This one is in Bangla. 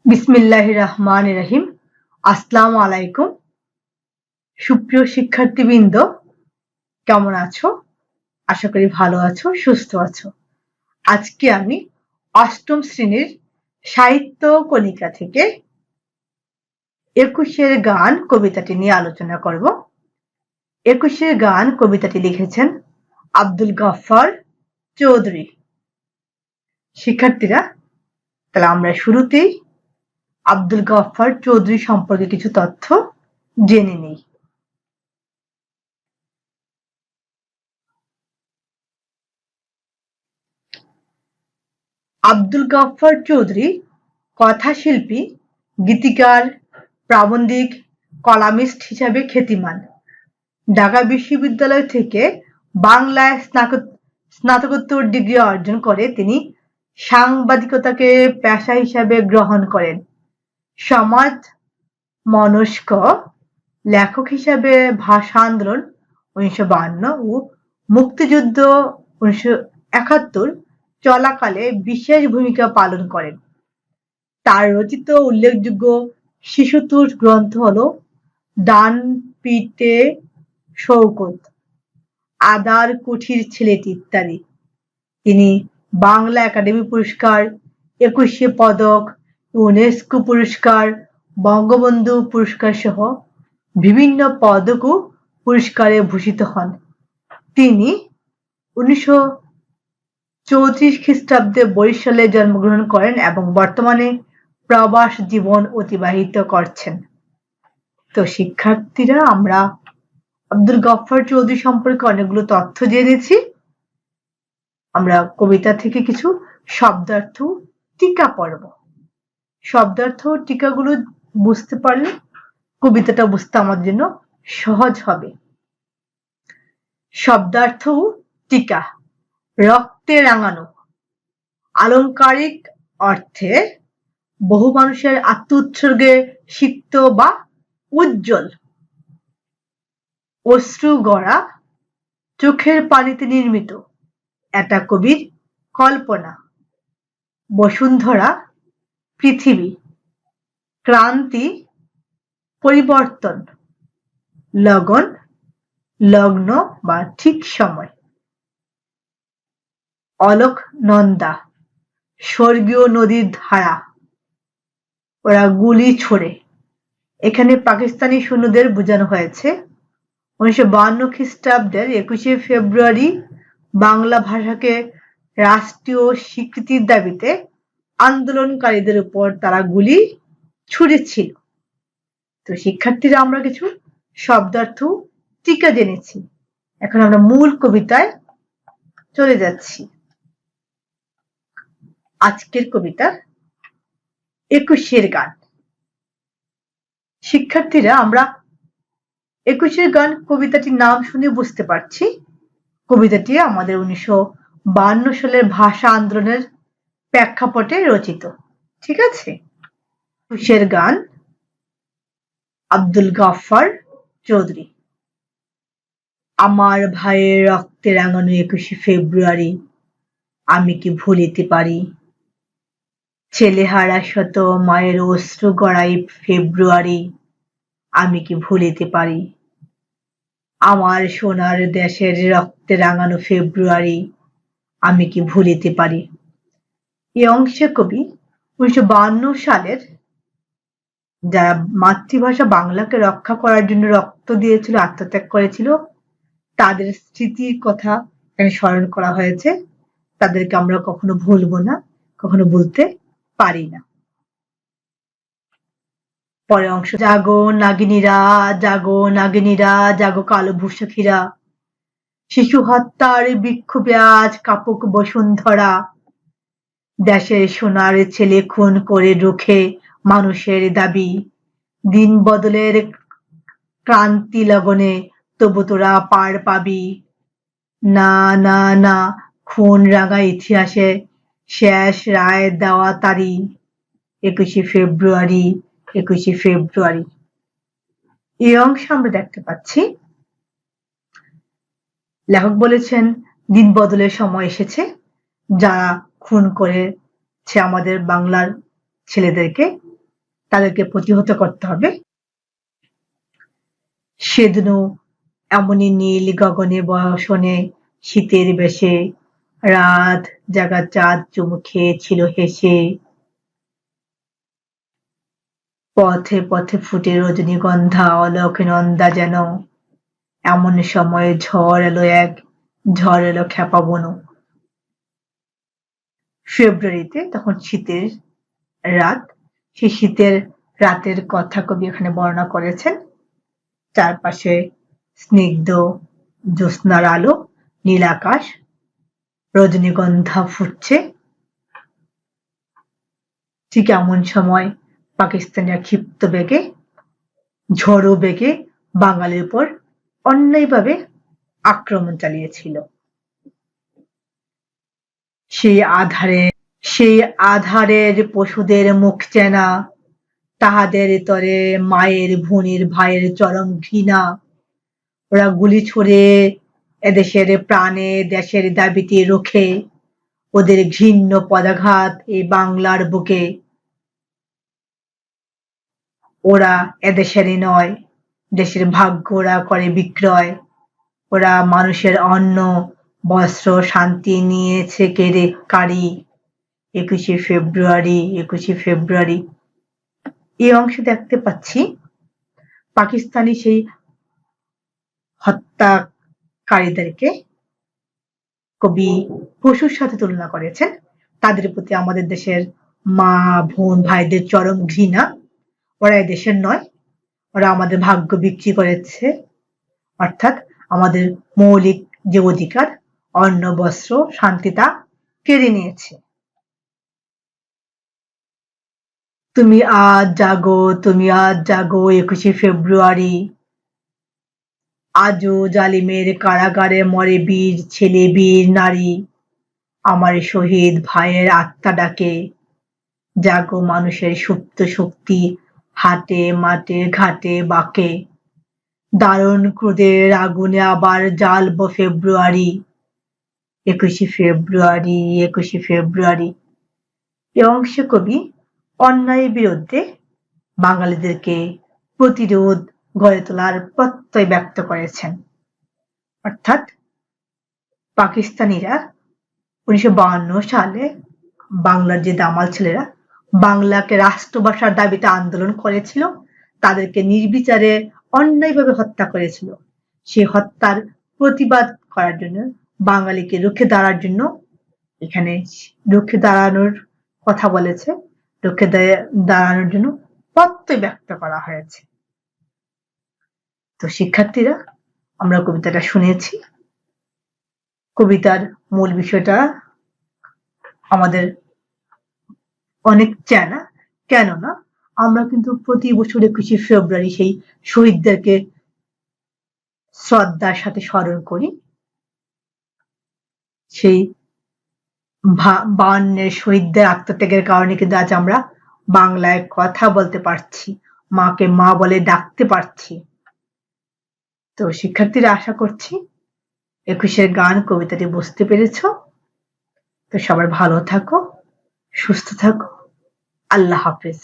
বিসমিল্লাহির রহমানির রহিম। আসসালামু আলাইকুম। সুপ্রিয় শিক্ষার্থীবৃন্দ, কেমন আছো? আশা করি ভালো আছো, সুস্থ আছো। আজকে আমি অষ্টম শ্রেণীর সাহিত্য কণিকা থেকে ২১-এর গান কবিতাটি নিয়ে আলোচনা করব। ২১-এর গান কবিতাটি লিখেছেন আব্দুল গফফার চৌধুরী। শিক্ষার্থীরা, তাহলে আমরা শুরুতেই আব্দুল গফফার চৌধুরী সম্পর্কে কিছু তথ্য জেনে নিই। আব্দুল গফফার চৌধুরী কথাশিল্পী, গীতিকার, প্রাবন্ধিক, কলামিস্ট হিসাবে খ্যাতিমান। ঢাকা বিশ্ববিদ্যালয় থেকে বাংলায় স্নাতকোত্তর ডিগ্রি অর্জন করে তিনি সাংবাদিকতাকে পেশা হিসাবে গ্রহণ করেন। সমাজ মনস্ক লেখক হিসাবে ভাষা আন্দোলন ১৯৫২ ও মুক্তিযুদ্ধ ১৯৭১ চলাকালে বিশেষ ভূমিকা পালন করেন। তার রচিত উল্লেখযোগ্য শিশুতোষ গ্রন্থ হল ডান পিটে শওকত, আদার কুঠির ছেলেটি ইত্যাদি। তিনি বাংলা একাডেমি পুরস্কার, ২১শে পদক, ইউনেস্কো পুরস্কার, বঙ্গবন্ধু পুরস্কার সহ বিভিন্ন পদক ও পুরস্কারে ভূষিত হন। তিনি ১৯৩৪ খ্রিস্টাব্দে বরিশালে জন্মগ্রহণ করেন এবং বর্তমানে প্রবাস জীবন অতিবাহিত করছেন। তো শিক্ষার্থীরা, আমরা আব্দুল গফফার চৌধুরী সম্পর্কে অনেকগুলো তথ্য জেনেছি। আমরা কবিতা থেকে কিছু শব্দার্থ টিকা পড়ব। শব্দার্থ টিকাগুলো বুঝতে পারলে কবিতাটা বুঝতে আমাদের জন্য সহজ হবে। শব্দার্থ টিকা: রক্তে রাঙানো, আলংকারিক অর্থে বহু মানুষের আত্ম-উৎসর্গে সিক্ত বা উজ্জ্বল। অশ্রু গড়া, চোখের পানিতে নির্মিত, এটা কবির কল্পনা। বসুন্ধরা, পৃথিবী। ক্রান্তি, পরিবর্তন। লগন, লগ্ন বা ঠিক সময়। অলকনন্দা, স্বর্গীয় নদীর ধারা। ওরা গুলি ছোড়ে, এখানে পাকিস্তানি সৈন্যদের বোঝানো হয়েছে। ১৯৫২ খ্রিস্টাব্দের ২১শে ফেব্রুয়ারি বাংলা ভাষাকে রাষ্ট্রীয় স্বীকৃতির দাবিতে আন্দোলনকারীদের উপর তারা গুলি ছুড়েছিল। তো শিক্ষার্থীরা, আমরা কিছু শব্দার্থ টিকা জেনেছি। এখন আমরা মূল কবিতায় চলে যাচ্ছি। আজকের কবিতা ২১-এর গান। শিক্ষার্থীরা, আমরা ২১-এর গান কবিতাটির নাম শুনে বুঝতে পারছি কবিতাটি আমাদের ১৯৫২ সালের ভাষা আন্দোলনের প্রেক্ষাপটে রচিত। ঠিক আছে? ২১-এর গান, আব্দুল গফফার চৌধুরী। আমার ভাইয়ের রক্তে রাঙানো ২১শে ফেব্রুয়ারি আমি কি ভুলিতে পারি? ছেলেহারা শত মায়ের অশ্রু গড়াই ফেব্রুয়ারি আমি কি ভুলিতে পারি? আমার সোনার দেশের রক্তে রাঙানো ফেব্রুয়ারি আমি কি ভুলিতে পারি? এই অংশে কবি ১৯৫২ সালের যারা মাতৃভাষা বাংলাকে রক্ষা করার জন্য রক্ত দিয়েছিল, আত্মত্যাগ করেছিল, তাদের স্মৃতির কথা এখানে স্মরণ করা হয়েছে। তাদেরকে আমরা কখনো ভুলবো না, কখনো ভুলতে পারি না। পরের অংশ: জাগো নাগিনীরা, জাগো নাগিনীরা, জাগো কালো বৈশাখীরা, শিশু হত্যার বিক্ষোভে আজ কাপুক বসুন্ধরা, দেশের সোনার ছেলে খুন করে রুখে মানুষের দাবি, দিন বদলের ক্রান্তি লগনে তবু তোরা পার পাবি। না না না, খুন রাঙা ইতিহাসে শেষ রায় দেওয়া তারি ২১শে ফেব্রুয়ারি, ২১শে ফেব্রুয়ারি। এই অংশে আমরা দেখতে পাচ্ছি লেখক বলেছেন দিন বদলের সময় এসেছে, যারা খুন করেছে আমাদের বাংলার ছেলেদেরকে তাদেরকে প্রতিহত করতে হবে। সেদিনও এমনই নীল গগনে বসনে শীতের বেশে রাত জাগা চাঁদ চুমু খেয়েছিল হেসে। পথে পথে ফুটে রজনীগন্ধা অলকনন্দা যেন। এমন সময় ঝড় এলো খেপা বন। ফেব্রুয়ারিতে তখন শীতের রাত, সেই শীতের রাতের কথা কবি এখানে বর্ণনা করেছেন। চারপাশে স্নিগ্ধ জ্যোৎস্নার আলো, নীল আকাশ, রজনীগন্ধা ফুটছে। ঠিক এমন সময় পাকিস্তানিরা ক্ষিপ্ত বেগে, ঝড়ো বেগে বাঙালির উপর অন্যায়ভাবে আক্রমণ চালিয়েছিল। সেই আধারের পশুদের মুখ চেনা, তাহাদের তরে মায়ের ভুনির ভাইয়ের চরম ঘৃণা। ওরা গুলি ছুড়ে এদেশের প্রাণে দেশের দাবিতে রুখে, ওদের ঘৃণ্য পদাঘাত এই বাংলার বুকে। ওরা এদেশেরই নয়, দেশের ভাগ্য ওরা করে বিক্রয়। ওরা মানুষের অন্ন বস্ত্র শান্তি নিয়েছে কেড়ে কারি। ২১শে ফেব্রুয়ারি এই অংশে দেখতে পাচ্ছি পাকিস্তানি সেই হত্যাকারীদেরকে কবি পশুর সাথে তুলনা করেছেন। তাদের প্রতি আমাদের দেশের মা বোন ভাইদের চরম ঘৃণা। ওরা এদেশের নয়, ওরা আমাদের ভাগ্য বিক্রি করেছে, অর্থাৎ আমাদের মৌলিক যে অধিকার অন্ন বস্ত্র শান্তি তা কেড়ে নিয়েছে। তুমি আজ জাগো ২১শে ফেব্রুয়ারি। আজও জালিমের কারাগারে মরে বীর ছেলে বীর নারী। আমার শহীদ ভাইয়ের আত্মা ডাকে। জাগো মানুষের সুপ্ত শক্তি, হাটে মাঠে ঘাটে বাঁকে। দারুণ ক্রোধের আগুনে আবার জ্বালবো ফেব্রুয়ারি। ২১শে ফেব্রুয়ারি এ অংশে কবি অন্যায়ের বিরুদ্ধে বাঙালিদেরকে প্রতিরোধ গড়ে তোলার প্রত্যয় ব্যক্ত করেছেন। অর্থাৎ পাকিস্তানিরা ১৯৫২ সালে বাংলার যে দামাল ছেলেরা বাংলাকে রাষ্ট্রভাষার দাবিতে আন্দোলন করেছিল, তাদেরকে নির্বিচারে অন্যায়ভাবে হত্যা করেছিল। সেই হত্যার প্রতিবাদ করার জন্য, বাঙালিকে রুখে দাঁড়ার জন্য এখানে রুখে দাঁড়ানোর কথা বলেছে, রুখে দাঁড়ানোর জন্য প্রত্যয় ব্যক্ত করা হয়েছে। তো শিক্ষার্থীরা, আমরা কবিতাটা শুনেছি। কবিতার মূল বিষয়টা আমাদের অনেক জানা, কেননা আমরা কিন্তু প্রতি বছর ২১শে ফেব্রুয়ারি সেই শহীদদেরকে শ্রদ্ধার সাথে স্মরণ করি। সেই ৫২ শহীদদের আত্মত্যাগের কারণে কিন্তু আজ আমরা বাংলায় কথা বলতে পারছি, মাকে মা বলে ডাকতে পারছি। তো শিক্ষার্থীরা, আশা করছি ২১শে গান কবিতাটি বুঝতে পেরেছ। তো সবাই ভালো থাকো, সুস্থ থাকো। আল্লাহ হাফেজ।